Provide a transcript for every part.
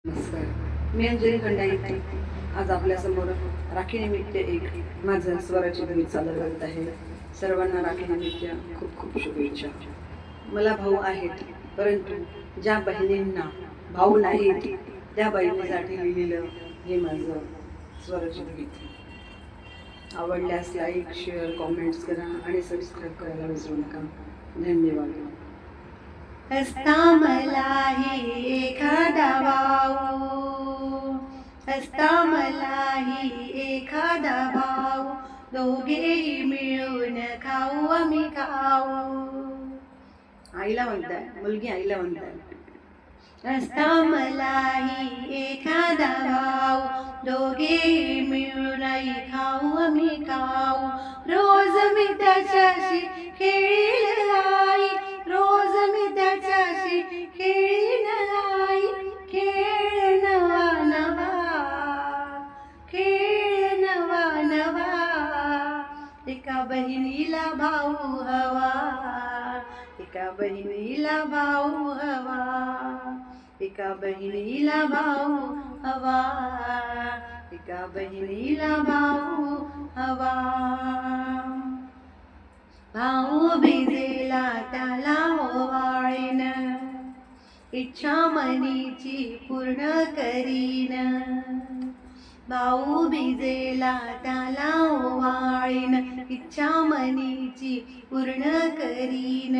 नमस्कार, मी अंजली खंडाईत आज आपल्यासमोर राखीनिमित्त एक माझं स्वराची गीत सादर करत आहे. सर्वांना राखीनिमित्त खूप खूप शुभेच्छा. मला भाऊ आहेत, परंतु ज्या बहिणींना भाऊ नाहीत त्या बहिणीसाठी लिहिलेलं हे माझं स्वराची गीत. आवडल्यास लाईक, शेअर, कॉमेंट्स करा आणि सबस्क्राईब करायला विसरू नका. धन्यवाद. हसता मलाही एखादा भाऊ, हसता मलाही एखादा भाऊ, दोघेही मिळून खाऊ आम्ही खाऊ. आईला म्हणताय, मुलगी आईला म्हणताय. हसता मलाही एखादा भाऊ, दोघेही मिळून खाऊ आम्ही खाऊ. रोज मी त्याच्याशी खेळील आई, रोज मी त्याच्याशी खेळीन आई. खेळ नवा नवा, खेळ नवा नवा. एका बहिणीला भाऊ हवा, एका बहिणीला भाऊ हवा, एका बहिणीला भाऊ हवा, एका बहिणीला भाऊ हवा. भाऊ भिजेला त्याला ओवाळीन, इच्छा मनीची पूर्ण करीन. भाऊ भिजेला त्याला ओवाळीन, इच्छा मनीची पूर्ण करीन.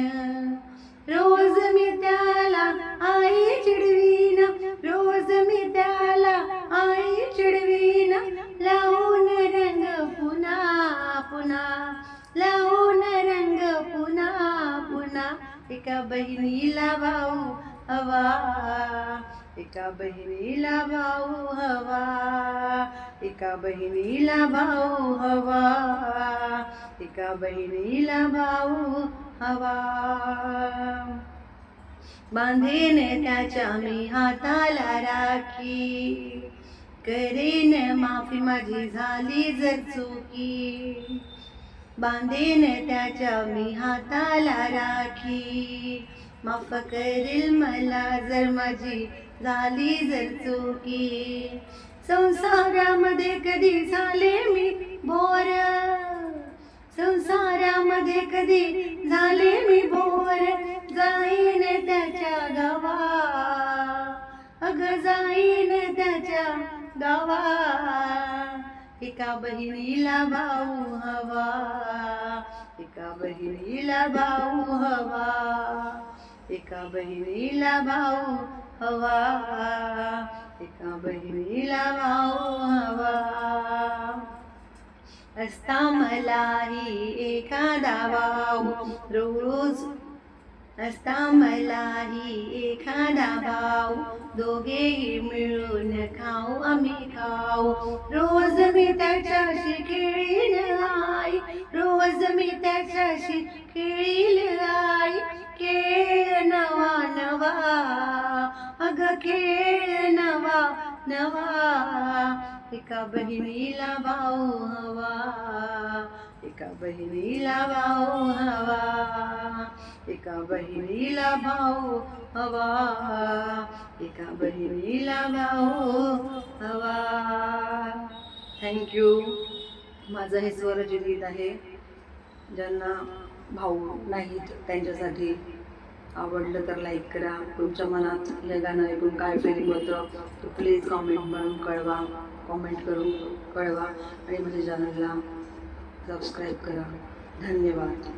रोज मी त्याला आई चिडवीन, रोज मी त्याला आई चिडवीन. लावून रंग पुन्हा पुन्हा, लावून रंग पुन्हा पुन्हा. एका बहिणीला भाऊ हवा, एका बहिणीला भाऊ हवा, एका बहिणीला भाऊ हवा, एका बहिणीला भाऊ हवा. बांधेन त्याच्या मी हाताला राखी, करेन माफी माझी झाली जर चुकी. बांधेन त्याच्या मी हाताला राखी, माफ करेल मला जर माझी झाली जर चुकी. संसारामध्ये कधी झाले मी बोर, संसारामध्ये कधी झाले मी बोर. जाईन त्याच्या गावा, अग जाईन त्याच्या गावा. एका बहिणीला भाऊ हवा, एका बहिणीला भाऊ हवा, एका बहिणीला भाऊ हवा, एका बहिणीला भाऊ हवा. हसता मलाही एखादा भाऊ रोज, हसता मलाही एखादा भाऊ, दोघेही मिळून खाऊ आम्ही खाऊ. रोज मी त्याच्याशी खेळीन आई, रोज मी त्याच्याशी खेळील आई. खेळ नवा नवा, अग खेळ नवा नवा. एका बहिणीला भाऊ हवा, एका बहिणीला भाऊ हवा, एका बहिणीला भाऊ हवा, एका बहिणीला भाऊ हवा. थँक्यू. माझं हे स्वराचे गीत आहे. ज्यांना भाऊ नाहीत त्यांच्यासाठी. आवडलं तर लाईक करा. तुमच्या मनात हे गाणं ऐकून काय फिलिंग होतं तो प्लीज कॉमेंट करून कळवा, कॉमेंट करून कळवा आणि माझ्या चॅनलला सबस्क्राईब करा. धन्यवाद.